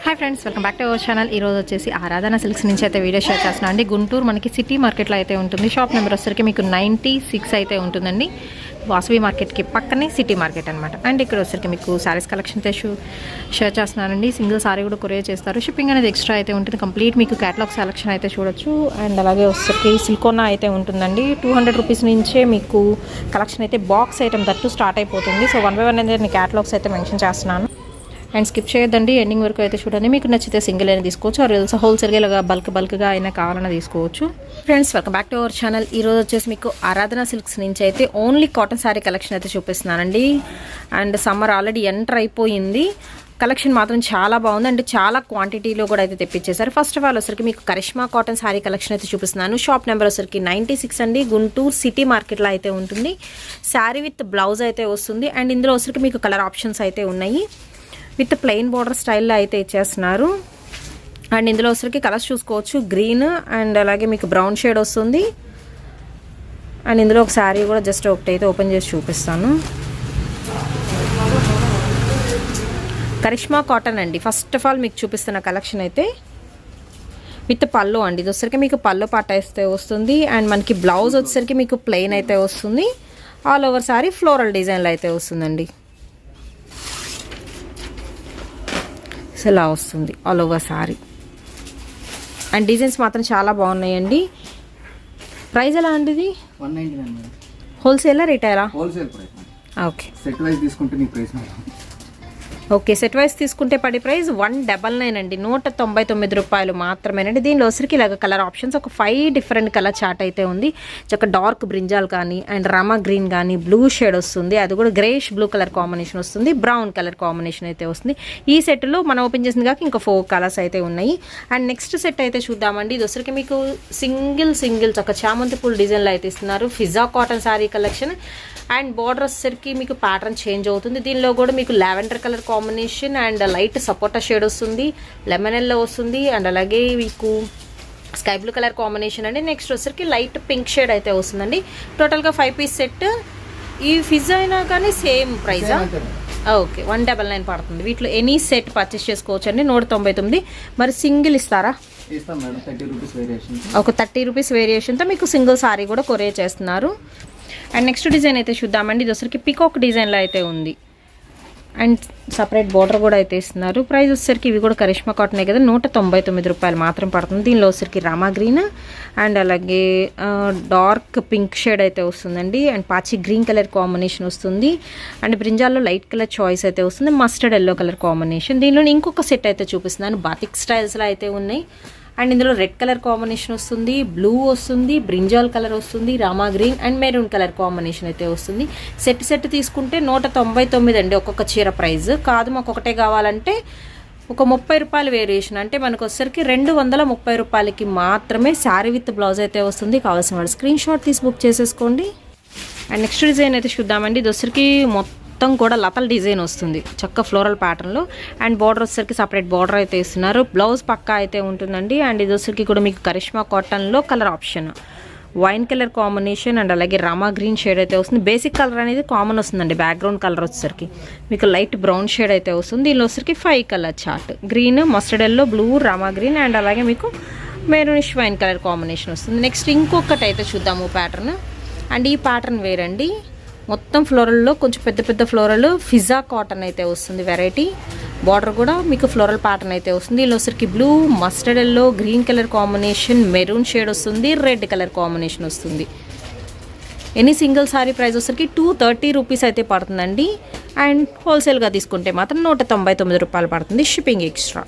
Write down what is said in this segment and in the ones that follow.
Hi friends, welcome back to our channel. ఈరోజు వచ్చేసి ఆరాధన సిల్క్స్ నుంచి అయితే వీడియో షేర్ చేస్తున్నాను అండి. గుంటూరు మనకి సిటీ మార్కెట్లో అయితే ఉంటుంది. షాప్ నెంబర్ వచ్చేసరికి మీకు 96 అయితే ఉంటుందండి. వాసవి మార్కెట్కి పక్కనే సిటీ మార్కెట్ అనమాట. అండ్ ఇక్కడ వచ్చేసరికి మీకు శారీస్ కలెక్షన్ అయితే షేర్ చేస్తున్నానండి. సింగిల్ సారీ కూడా కొరియర్ చేస్తారు. షిప్పింగ్ అనేది ఎక్స్ట్రా అయితే ఉంటుంది. కంప్లీట్ మీకు క్యాటలాగ్ సెలెక్షన్ అయితే చూడొచ్చు. అండ్ అలాగే వచ్చేసరికి సిల్కోనా అయితే ఉంటుందండి. 200 రూపీస్ నుంచే మీకు కలెక్షన్ అయితే బాక్స్ ఐటమ్ తట్టు స్టార్ట్ అయిపోతుంది. సో 1 by 1 అనేది నేను క్యాటలాగ్స్ అయితే మెన్షన్ చేస్తున్నాను. అండ్ స్కిప్ చేయొద్దండి, ఎండింగ్ వరకు అయితే చూడండి. మీకు నచ్చితే సింగిల్ అయినా తీసుకోవచ్చు, ఆర్ ఎల్స్ హోల్సేల్గా ఇలాగా బల్క్గా అయినా కావాలన్నా తీసుకోవచ్చు. Friends, welcome back to our channel. ఈరోజు వచ్చేసి మీకు ఆరాధన సిల్క్స్ నుంచి అయితే ఓన్లీ కాటన్ శారీ కలెక్షన్ అయితే చూపిస్తున్నానండి. అండ్ సమ్మర్ ఆల్రెడీ ఎంటర్ అయిపోయింది. కలెక్షన్ మాత్రం చాలా బాగుంది. అంటే చాలా క్వాంటిటీలో కూడా అయితే తెప్పించేశారు. ఫస్ట్ ఆఫ్ ఆల్ వచ్చరికి మీకు కరిష్మా కాటన్ శారీ కలెక్షన్ అయితే చూపిస్తున్నాను. షాప్ నెంబర్ వచ్చరికి 96 అండి. గుంటూరు సిటీ మార్కెట్లో అయితే ఉంటుంది. శారీ విత్ బ్లౌజ్ అయితే వస్తుంది. అండ్ ఇందులో వచ్చరికి మీకు కలర్ ఆప్షన్స్ అయితే ఉన్నాయి. విత్ ప్లెయిన్ బార్డర్ స్టైల్లో అయితే ఇచ్చేస్తున్నారు. అండ్ ఇందులో వచ్చరికి కలర్స్ చూసుకోవచ్చు. గ్రీన్ అండ్ అలాగే మీకు బ్రౌన్ షేడ్ వస్తుంది. అండ్ ఇందులో ఒక శారీ కూడా జస్ట్ ఒకటి అయితే ఓపెన్ చేసి చూపిస్తాను. కరిష్మా కాటన్ అండి. ఫస్ట్ ఆఫ్ ఆల్ మీకు చూపిస్తున్న కలెక్షన్ అయితే విత్ పల్లో అండి. ఇది వచ్చరికి మీకు పల్లో పాట అయితే వస్తుంది. అండ్ మనకి బ్లౌజ్ వచ్చేసరికి మీకు ప్లెయిన్ అయితే వస్తుంది. ఆల్ ఓవర్ శారీ ఫ్లోరల్ డిజైన్లో అయితే వస్తుందండి. ఇలా వస్తుంది all over sari. And designs మాత్రం చాలా బాగున్నాయండి. ప్రైస్ ఎలా అండి? ఇది 199 హోల్సేలా రిటైలా? Wholesale price. Okay, set wise తీసుకుంటే నీ ప్రైస్ ఓకే. సెట్ వైస్ తీసుకుంటే పడి ప్రైస్ 199 అండి. 199 రూపాయలు మాత్రమేనండి. దీనిలో వచ్చరికి ఇలాగ కలర్ ఆప్షన్స్ ఒక 5 డిఫరెంట్ కలర్ చార్ట్ అయితే ఉంది. ఒక డార్క్ బ్రింజాల్ కానీ అండ్ రామా గ్రీన్ కానీ బ్లూ షేడ్ వస్తుంది. అది కూడా గ్రేష్ బ్లూ కలర్ కాంబినేషన్ వస్తుంది. బ్రౌన్ కలర్ కాంబినేషన్ అయితే వస్తుంది. ఈ సెట్లో మనం ఓపెన్ చేసింది కాక ఇంకా 4 కలర్స్ అయితే ఉన్నాయి. అండ్ నెక్స్ట్ సెట్ అయితే చూద్దామండి. ఇది వచ్చరికి మీకు సింగిల్స్ ఒక చామంతి పూల డిజైన్లో అయితే ఇస్తున్నారు. Fiza cotton sari collection. And border వచ్చేసరికి మీకు ప్యాటర్న్ చేంజ్ అవుతుంది. దీనిలో కూడా మీకు lavender colour combination and light sapota shade వస్తుంది. లెమన్ ఎల్లో వస్తుంది. అండ్ అలాగే మీకు స్కై బ్లూ కలర్ కాంబినేషన్ అండి. నెక్స్ట్ వచ్చేసరికి లైట్ పింక్ షేడ్ అయితే వస్తుందండి. టోటల్గా 5 పీస్ సెట్. ఈ ఫిజ్ అయినా కానీ సేమ్ ప్రైజా? ఓకే, 199 పడుతుంది. వీటిలో ఎనీ సెట్ పర్చేస్ చేసుకోవచ్చు అండి. 199. మరి సింగిల్ ఇస్తారా? ఒక 30 రూపీస్ వేరియేషన్తో మీకు సింగిల్ సారీ కూడా కొరియర్ చేస్తున్నారు. అండ్ నెక్స్ట్ డిజైన్ అయితే చూద్దామండి. ఇది వచ్చరికి పికాక్ డిజైన్లో అయితే ఉంది. అండ్ సపరేట్ బార్డర్ కూడా అయితే ఇస్తున్నారు. ప్రైస్ వచ్చేసరికి ఇవి కూడా కరిష్మా కాటనే కదా, 199 రూపాయలు మాత్రం పడుతుంది. దీనిలో వచ్చరికి రామా గ్రీన్ అండ్ అలాగే డార్క్ పింక్ షేడ్ అయితే వస్తుందండి. అండ్ పాచి గ్రీన్ కలర్ కాంబినేషన్ వస్తుంది. అండ్ బ్రింజాల్లో లైట్ కలర్ చాయిస్ అయితే వస్తుంది. Mustard yellow colour combination. దీనిలో ఇంకొక సెట్ అయితే చూపిస్తున్నాను. బాతిక్ స్టైల్స్లో అయితే ఉన్నాయి. అండ్ ఇందులో రెడ్ కలర్ కాంబినేషన్ వస్తుంది, బ్లూ వస్తుంది, బ్రింజాల్ కలర్ వస్తుంది, Rama green and maroon colour combination అయితే వస్తుంది. సెట్ తీసుకుంటే 199 అండి ఒక్కొక్క చీర ప్రైస్. కాదు మాకు ఒకటే కావాలంటే ఒక 30 రూపాయలు వేరియేషన్. అంటే మనకు వచ్చేసరికి 230 రూపాయలకి మాత్రమే శారీ విత్ బ్లౌజ్ అయితే వస్తుంది. కావాల్సిన వాళ్ళు స్క్రీన్ షాట్ తీసి బుక్ చేసేసుకోండి. అండ్ నెక్స్ట్ డిజైన్ అయితే చూద్దామండి. ఇది వచ్చరికి మొత్తం కూడా లతల్ డిజైన్ వస్తుంది చక్క ఫ్లోరల్ ప్యాటర్న్లో. అండ్ బార్డర్ వచ్చేసరికి సపరేట్ బార్డర్ అయితే ఇస్తున్నారు. బ్లౌజ్ పక్కా అయితే ఉంటుందండి. అండ్ ఇది వచ్చరికి కూడా మీకు కరిష్మా కాటన్లో colour option wine colour combination and అలాగే రామా గ్రీన్ షేడ్ అయితే వస్తుంది. బేసిక్ కలర్ అనేది కామన్ వస్తుందండి. బ్యాక్గ్రౌండ్ కలర్ వచ్చేసరికి మీకు లైట్ బ్రౌన్ షేడ్ అయితే వస్తుంది. దీనిలో వచ్చరికి 5 colour chart. Green, mustard yellow, blue, Rama green and అలాగే మీకు మెరూనిష్ వైన్ కలర్ కాంబినేషన్ వస్తుంది. నెక్స్ట్ ఇంకొకటి అయితే చూద్దాము ప్యాటర్న్. అండ్ ఈ ప్యాటర్న్ వేరండి. మొత్తం ఫ్లోరల్లో కొంచెం పెద్ద ఫ్లోరల్ ఫిజా కాటన్ అయితే వస్తుంది వెరైటీ. బార్డర్ కూడా మీకు ఫ్లోరల్ ప్యాటర్న్ అయితే వస్తుంది. దీనిలో వచ్చరికి blue, mustard yellow, green colour combination, maroon shade వస్తుంది, రెడ్ కలర్ కాంబినేషన్ వస్తుంది. ఎనీ సింగిల్ సారీ ప్రైస్ వచ్చరికి 230 రూపీస్ అయితే పడుతుందండి. అండ్ హోల్సేల్గా తీసుకుంటే మాత్రం 199 రూపాయలు పడుతుంది, shipping extra.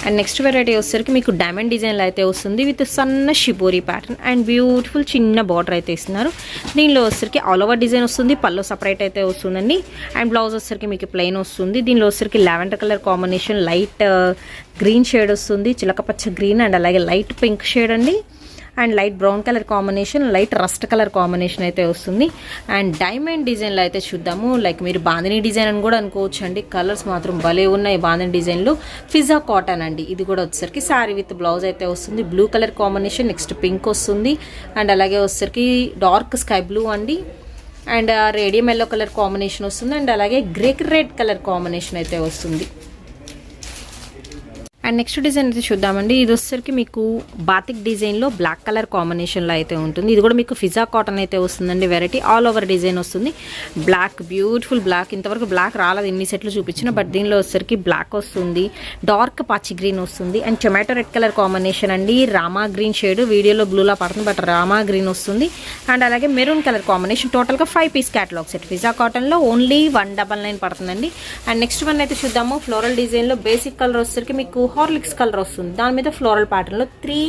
And next variety వచ్చేసరికి మీకు డైమండ్ డిజైన్లో అయితే వస్తుంది విత్ సన్న షిబోరీ ప్యాటర్న్ అండ్ బ్యూటిఫుల్ చిన్న బార్డర్ అయితే ఇస్తున్నారు. దీనిలో వచ్చేసరికి ఆల్ ఓవర్ డిజైన్ వస్తుంది. పళ్ళు సపరేట్ అయితే వస్తుందండి. అండ్ బ్లౌజ్ వచ్చేసరికి మీకు ప్లెయిన్ వస్తుంది. దీనిలో వచ్చేసరికి lavender colour combination, light green shade వస్తుంది, చిలకపచ్చ గ్రీన్ అండ్ అలాగే లైట్ పింక్ షేడ్ అండి. And light brown colour combination, light rust colour combination అయితే వస్తుంది. అండ్ డైమండ్ డిజైన్లో అయితే చూద్దాము. లైక్ మీరు బాందిని డిజైన్ అని కూడా అనుకోవచ్చు అండి. కలర్స్ మాత్రం భలే ఉన్నాయి బాందిని డిజైన్లో. ఫిజా కాటన్ అండి. ఇది కూడా వచ్చేసరికి శారీ విత్ బ్లౌజ్ అయితే వస్తుంది. Blue colour combination, next pink వస్తుంది అండ్ అలాగే వచ్చేసరికి డార్క్ స్కై బ్లూ అండి. And radium yellow colour combination వస్తుంది అండ్ అలాగే గ్రే రెడ్ కలర్ కాంబినేషన్ అయితే వస్తుంది. అండ్ నెక్స్ట్ డిజైన్ అయితే చూద్దామండి. ఇది వచ్చేసరికి మీకు బాతిక్ డిజైన్లో బ్లాక్ కలర్ కాంబినేషన్లో అయితే ఉంటుంది. ఇది కూడా మీకు ఫిజా కాటన్ అయితే వస్తుందండి. వెరైటీ ఆల్ ఓవర్ డిజైన్ వస్తుంది. Black, beautiful black. ఇంతవరకు బ్లాక్ రాలేదు ఇన్ని సెట్లు చూపించిన, బట్ దీనిలో వచ్చేసరికి బ్లాక్ వస్తుంది, డార్క్ పాచి గ్రీన్ వస్తుంది and tomato red colour combination అండి. రామా గ్రీన్ షేడ్, వీడియోలో బ్లూలా పడుతుంది బట్ రామా గ్రీన్ వస్తుంది. అండ్ అలాగే మెరూన్ కలర్ కాంబినేషన్. టోటల్గా 5 పీస్ క్యాటలాగ్ సెట్. ఫిజా కాటన్లో ఓన్లీ 199 పడుతుందండి. అండ్ నెక్స్ట్ వన్ అయితే చూద్దాము. ఫ్లోరల్ డిజైన్లో బేసిక్ కలర్ వచ్చేసరికి మీకు హార్లిక్స్ కలర్ వస్తుంది. దాని మీద ఫ్లోరల్ ప్యాటర్న్ లో 3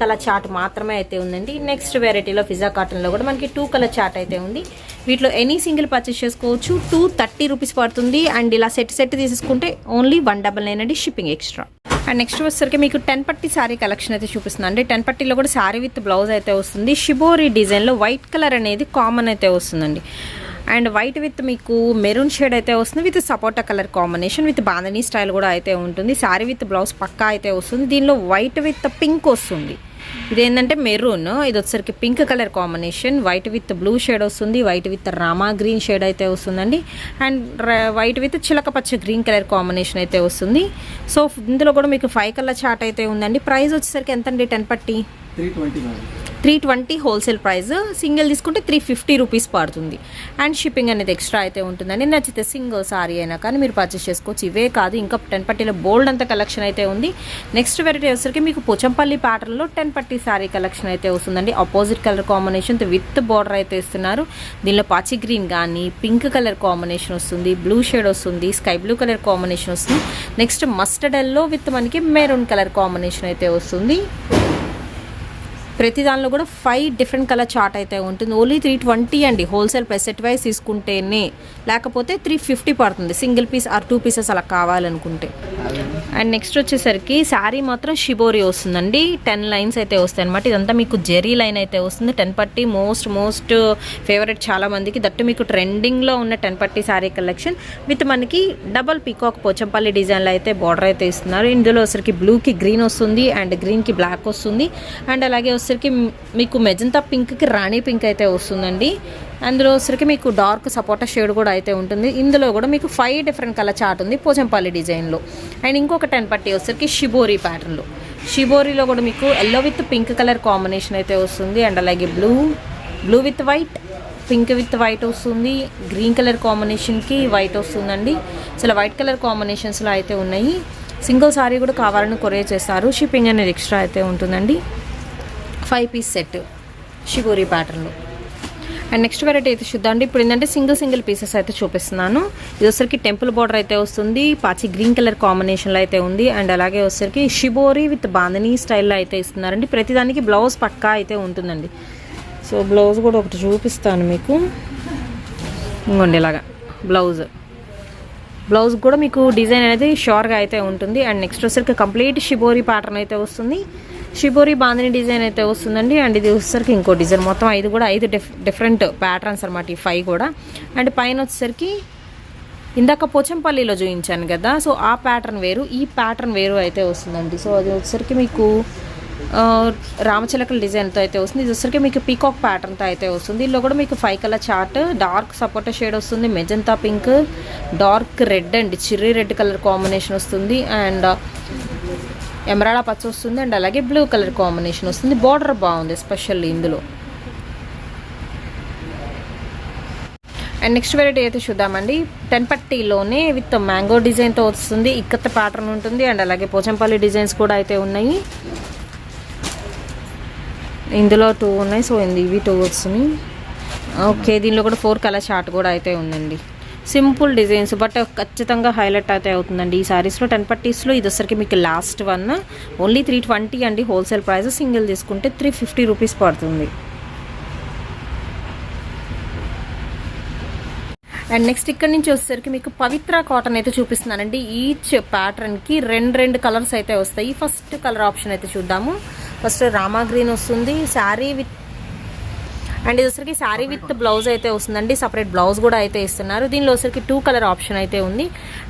కలర్ చార్ట్ మాత్రమే అయితే ఉందండి. నెక్స్ట్ వెరైటీలో ఫిజా కాటన్ లో కూడా మనకి 2 కలర్ చార్ట్ అయితే ఉంది. వీటిలో ఎనీ సింగిల్ పర్చేస్ చేసుకోవచ్చు. 230 రూపీస్ పడుతుంది. అండ్ ఇలా సెట్ తీసుకుంటే ఓన్లీ 199 అండి, షిప్పింగ్ ఎక్స్ట్రా. అండ్ నెక్స్ట్ వచ్చేసరికి మీకు 10 పట్టీ శారీ కలెక్షన్ అయితే చూపిస్తుంది అండి. 10 పట్టీలో కూడా శారీ విత్ బ్లౌజ్ అయితే వస్తుంది. షిబోరి డిజైన్లో వైట్ కలర్ అనేది కామన్ అయితే వస్తుందండి. అండ్ వైట్ విత్ మీకు మెరూన్ షేడ్ అయితే వస్తుంది with sapota colour combination with bandhani style కూడా అయితే ఉంటుంది. శారీ విత్ బ్లౌజ్ పక్కా అయితే వస్తుంది. దీనిలో వైట్ విత్ పింక్ వస్తుంది. ఇదేంటంటే మెరూన్, ఇది వచ్చేసరికి pink colour combination. White with blue shade వస్తుంది, white with Rama green shade అయితే వస్తుందండి. అండ్ వైట్ విత్ చిలక పచ్చ గ్రీన్ కలర్ కాంబినేషన్ అయితే వస్తుంది. సో ఇందులో కూడా మీకు 5 కలర్ చార్ట్ అయితే ఉందండి. ప్రైస్ వచ్చేసరికి ఎంతండి? 10 పట్టీ 320 హోల్సేల్ ప్రైస్. సింగిల్ తీసుకుంటే 350 రూపీస్ పడుతుంది. అండ్ షిప్పింగ్ అనేది ఎక్స్ట్రా అయితే ఉంటుందండి. నచ్చితే సింగిల్ సారీ అయినా కానీ మీరు పర్చేస్ చేసుకోవచ్చు. ఇవే కాదు, ఇంకా 10 పట్టీలో బోల్డ్ అంత కలెక్షన్ అయితే ఉంది. నెక్స్ట్ వెరైటీ వచ్చేసరికి మీకు పోచంపల్లి ప్యాటర్న్లో 10 పట్టీ సారీ కలెక్షన్ అయితే వస్తుందండి. Opposite colour combination with border అయితే ఇస్తున్నారు. దీనిలో పాచి గ్రీన్ కానీ పింక్ కలర్ కాంబినేషన్ వస్తుంది, బ్లూ షేడ్ వస్తుంది, స్కై బ్లూ కలర్ కాంబినేషన్ వస్తుంది. నెక్స్ట్ మస్టర్డ్ ఎల్లో విత్ మనకి మెరూన్ కలర్ కాంబినేషన్ అయితే వస్తుంది. ప్రతి దానిలో కూడా 5 డిఫరెంట్ కలర్ చార్ట్ అయితే ఉంటుంది. ఓన్లీ 320 అండి హోల్సేల్ ప్రైస్. సెట్ వైజ్ తీసుకుంటేనే, లేకపోతే 350 పడుతుంది సింగిల్ పీస్ ఆర్ 2 పీసెస్ అలా కావాలనుకుంటే. అండ్ నెక్స్ట్ వచ్చేసరికి శారీ మాత్రం షిబోరి వస్తుందండి. 10 లైన్స్ అయితే వస్తాయి అనమాట. ఇదంతా మీకు జెరీ లైన్ అయితే వస్తుంది. 10 పట్టీ మోస్ట్ ఫేవరెట్ చాలా మందికి. దట్టు మీకు ట్రెండింగ్లో ఉన్న 10 పట్టీ శారీ కలెక్షన్ విత్ మనకి డబల్ పీకాక్ పోచంపల్లి డిజైన్లో అయితే బార్డర్ అయితే ఇస్తున్నారు. ఇందులో వచ్చరికి బ్లూకి గ్రీన్ వస్తుంది అండ్ గ్రీన్కి బ్లాక్ వస్తుంది. అండ్ అలాగే వచ్చరికి మీకు మెజంతా పింక్కి రాణి పింక్ అయితే వస్తుందండి. అందులో వచ్చరికి మీకు డార్క్ సపోటా షేడ్ కూడా అయితే ఉంటుంది. ఇందులో కూడా మీకు 5 డిఫరెంట్ కలర్ చార్ట్ ఉంది పోచంపల్లి డిజైన్లో. అండ్ ఇంకొక 10 పట్టీ వచ్చరికి షిబోరి ప్యాటర్న్లో. షిబోరిలో కూడా మీకు yellow with pink colour combination అయితే వస్తుంది. అండ్ అలాగే blue with white, pink with white వస్తుంది, గ్రీన్ కలర్ కాంబినేషన్కి వైట్ వస్తుందండి. అసలు వైట్ కలర్ కాంబినేషన్స్లో అయితే ఉన్నాయి. సింగిల్ సారీ కూడా కావాలని కొరియర్ చేస్తారు. షిప్పింగ్ అనేది ఎక్స్ట్రా అయితే ఉంటుందండి. 5 పీస్ సెట్ షిబోరి ప్యాటర్న్లో. అండ్ నెక్స్ట్ వెరైటీ అయితే చూద్దామండి. ఇప్పుడు ఏంటంటే సింగిల్ పీసెస్ అయితే చూపిస్తున్నాను. ఇది వచ్చరికి టెంపుల్ బార్డర్ అయితే వస్తుంది, పాచి గ్రీన్ కలర్ కాంబినేషన్లో అయితే ఉంది. అండ్ అలాగే వచ్చరికి షిబోరి విత్ బాంధనీ స్టైల్లో అయితే ఇస్తున్నారండి. ప్రతిదానికి బ్లౌజ్ పక్కా అయితే ఉంటుందండి. సో బ్లౌజ్ కూడా ఒకటి చూపిస్తాను మీకు. ఇంకోండి ఇలాగా బ్లౌజ్ కూడా మీకు డిజైన్ అనేది షోర్గా అయితే ఉంటుంది. అండ్ నెక్స్ట్ వచ్చరికి కంప్లీట్ షిబోరి ప్యాటర్న్ అయితే వస్తుంది. షిబోరి బాంధనీ డిజైన్ అయితే వస్తుందండి. అండ్ ఇది వచ్చేసరికి ఇంకో డిజైన్. మొత్తం 5 డిఫరెంట్ ప్యాటర్న్స్ అనమాట ఈ 5 కూడా. అండ్ పైన వచ్చేసరికి ఇందాక పోచంపల్లిలో చూపించాను కదా, సో ఆ ప్యాటర్న్ వేరు, ఈ ప్యాటర్న్ వేరు అయితే వస్తుందండి. సో అది వచ్చేసరికి మీకు రామచిలకల డిజైన్తో అయితే వస్తుంది. ఇది వచ్చరికి మీకు పీకాక్ ప్యాటర్న్తో అయితే వస్తుంది. దీనిలో కూడా మీకు 5 colour chart. Dark sapota shade వస్తుంది, magenta pink, dark red and cherry red colour combination వస్తుంది. అండ్ ఎమరాల్డ్ పచ్చ వస్తుంది. అండ్ అలాగే బ్లూ కలర్ కాంబినేషన్ వస్తుంది. బార్డర్ బాగుంది ఎస్పెషల్లీ ఇందులో. అండ్ నెక్స్ట్ వెరైటీ అయితే చూద్దామండి. 10 పట్టీలోనే విత్ మ్యాంగో డిజైన్తో వస్తుంది. ఇక్కత్త ప్యాటర్న్ ఉంటుంది. అండ్ అలాగే పోచంపల్లి డిజైన్స్ కూడా అయితే ఉన్నాయి. ఇందులో 2 ఉన్నాయి. సో ఇవి 2 వచ్చినాయి. ఓకే, దీనిలో కూడా 4 కలర్ చార్ట్ కూడా అయితే ఉందండి. సింపుల్ డిజైన్స్ బట్ ఖచ్చితంగా హైలైట్ అయితే అవుతుందండి ఈ శారీస్లో. 10 పట్టీస్లో ఇది వచ్చరికి మీకు లాస్ట్ వన్. ఓన్లీ 320 అండి హోల్సేల్ ప్రైస్. సింగిల్ తీసుకుంటే 350 రూపీస్ పడుతుంది. అండ్ నెక్స్ట్ ఇక్కడ నుంచి వచ్చేసరికి మీకు పవిత్ర కాటన్ అయితే చూపిస్తున్నానండి. ఈచ్ ప్యాటర్న్కి 2 కలర్స్ అయితే వస్తాయి. ఫస్ట్ కలర్ ఆప్షన్ అయితే చూద్దాము. ఫస్ట్ రామా గ్రీన్ వస్తుంది శారీ విత్. అండ్ ఇది వచ్చరికి శారీ విత్ బ్లౌజ్ అయితే వస్తుందండి. సపరేట్ బ్లౌజ్ కూడా అయితే ఇస్తున్నారు. దీనిలో వచ్చరికి 2 కలర్ ఆప్షన్ అయితే ఉంది.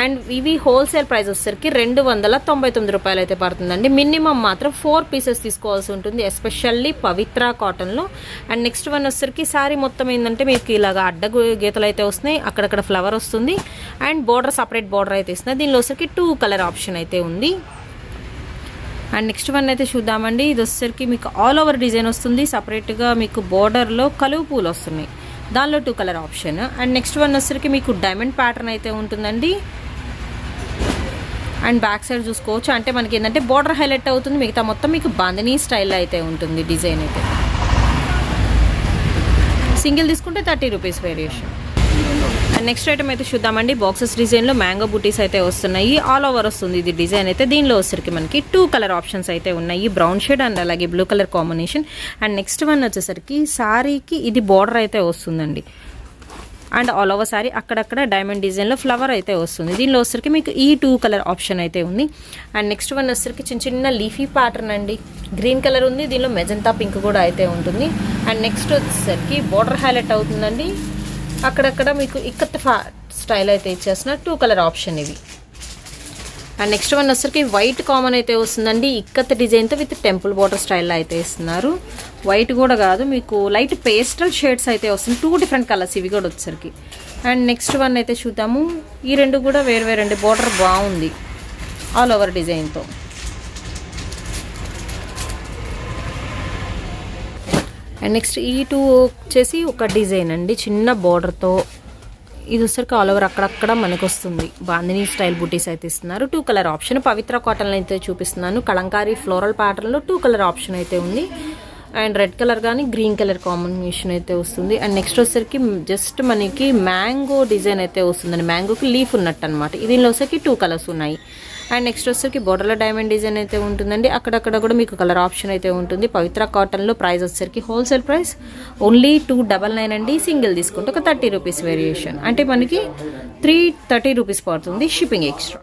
అండ్ ఇవి హోల్సేల్ ప్రైస్ వచ్చరికి 299 రూపాయలు అయితే పడుతుందండి. మినిమం మాత్రం 4 పీసెస్ తీసుకోవాల్సి ఉంటుంది, ఎస్పెషల్లీ పవిత్ర కాటన్లో. అండ్ నెక్స్ట్ వన్ వచ్చరికి శారీ మొత్తం ఏంటంటే మీకు ఇలాగా అడ్డ గీతలు అయితే వస్తున్నాయి, అక్కడక్కడ ఫ్లవర్ వస్తుంది. అండ్ బోర్డర్ సపరేట్ బోర్డర్ అయితే ఇస్తుంది. దీనిలో వచ్చరికి 2 కలర్ ఆప్షన్ అయితే ఉంది. అండ్ నెక్స్ట్ వన్ అయితే చూద్దామండి. ఇది వచ్చేసరికి మీకు ఆల్ ఓవర్ డిజైన్ వస్తుంది. సపరేట్గా మీకు బోర్డర్లో కలువు పూలు వస్తున్నాయి, దానిలో 2 colour option. And next one వచ్చేసరికి మీకు డైమండ్ ప్యాటర్న్ అయితే ఉంటుందండి. అండ్ బ్యాక్ సైడ్ చూసుకోవచ్చు, అంటే మనకి ఏంటంటే బోర్డర్ హైలైట్ అవుతుంది, మిగతా మొత్తం మీకు బాందినీ స్టైల్లో అయితే ఉంటుంది డిజైన్ అయితే. సింగిల్ తీసుకుంటే 30 rupees variation. And next item అయితే చూద్దామండి. బాక్సెస్ డిజైన్లో మ్యాంగో బూటీస్ అయితే వస్తున్నాయి, ఆల్ ఓవర్ వస్తుంది ఇది డిజైన్ అయితే. దీనిలో వచ్చరికి మనకి 2 కలర్ ఆప్షన్స్ అయితే ఉన్నాయి, బ్రౌన్ షేడ్ అండ్ అలాగే blue colour combination. And next one వచ్చేసరికి శారీకి ఇది బార్డర్ అయితే వస్తుందండి. అండ్ ఆల్ ఓవర్ శారీ అక్కడక్కడ డైమండ్ డిజైన్లో ఫ్లవర్ అయితే వస్తుంది. దీనిలో వచ్చరికి మీకు ఈ 2 కలర్ ఆప్షన్ అయితే ఉంది. అండ్ నెక్స్ట్ వన్ వచ్చరికి చిన్న చిన్న లీఫీ ప్యాటర్న్ అండి, గ్రీన్ కలర్ ఉంది, దీనిలో మెజంతా పింక్ కూడా అయితే ఉంటుంది. అండ్ నెక్స్ట్ వచ్చేసరికి బార్డర్ హైలైట్ అవుతుందండి, అక్కడక్కడ మీకు ఇక్కత్ స్టైల్ అయితే ఇచ్చేసిన 2 కలర్ ఆప్షన్ ఇవి. అండ్ నెక్స్ట్ వన్ వచ్చరికి వైట్ కామన్ అయితే వస్తుందండి, ఇక్కత్ డిజైన్తో విత్ టెంపుల్ బార్డర్ స్టైల్లో అయితే ఇస్తున్నారు. వైట్ కూడా కాదు, మీకు లైట్ పేస్టల్ షేడ్స్ అయితే వస్తుంది, 2 డిఫరెంట్ కలర్స్ ఇవి కూడా వచ్చరికి. అండ్ నెక్స్ట్ వన్ అయితే చూద్దాము. ఈ 2 కూడా వేరు వేరండి, బార్డర్ బాగుంది ఆల్ ఓవర్ డిజైన్తో. అండ్ నెక్స్ట్ ఈ 2 వచ్చేసి ఒక డిజైన్ అండి, చిన్న బార్డర్తో. ఇది వచ్చరికి ఆల్ ఓవర్ అక్కడక్కడ మనకు వస్తుంది, బాందినీ స్టైల్ బుటీస్ అయితే ఇస్తున్నారు. 2 కలర్ ఆప్షన్. పవిత్ర కాటన్లో అయితే చూపిస్తున్నాను, కలంకారీ ఫ్లోరల్ ప్యాటర్న్లో 2 కలర్ ఆప్షన్ అయితే ఉంది. అండ్ రెడ్ కలర్ కానీ గ్రీన్ కలర్ కాంబినేషన్ అయితే వస్తుంది. అండ్ నెక్స్ట్ వచ్చరికి జస్ట్ మనకి మ్యాంగో డిజైన్ అయితే వస్తుందండి, మ్యాంగోకి లీఫ్ ఉన్నట్టు అనమాట. దీనిలో వచ్చరికి 2 కలర్స్ ఉన్నాయి. అండ్ నెక్స్ట్ వచ్చరికి బోర్డర్లో డైమండ్ డిజైన్ అయితే ఉంటుందండి, అక్కడక్కడ కూడా మీకు కలర్ ఆప్షన్ అయితే ఉంటుంది. పవిత్ర కాటన్లో ప్రైస్ వచ్చరికి హోల్సేల్ ప్రైస్ ఓన్లీ 299 అండి. సింగిల్ తీసుకుంటే ఒక 30 రూపీస్ వేరియేషన్, అంటే మనకి 330 రూపీస్ పడుతుంది, షిప్పింగ్ ఎక్స్ట్రా.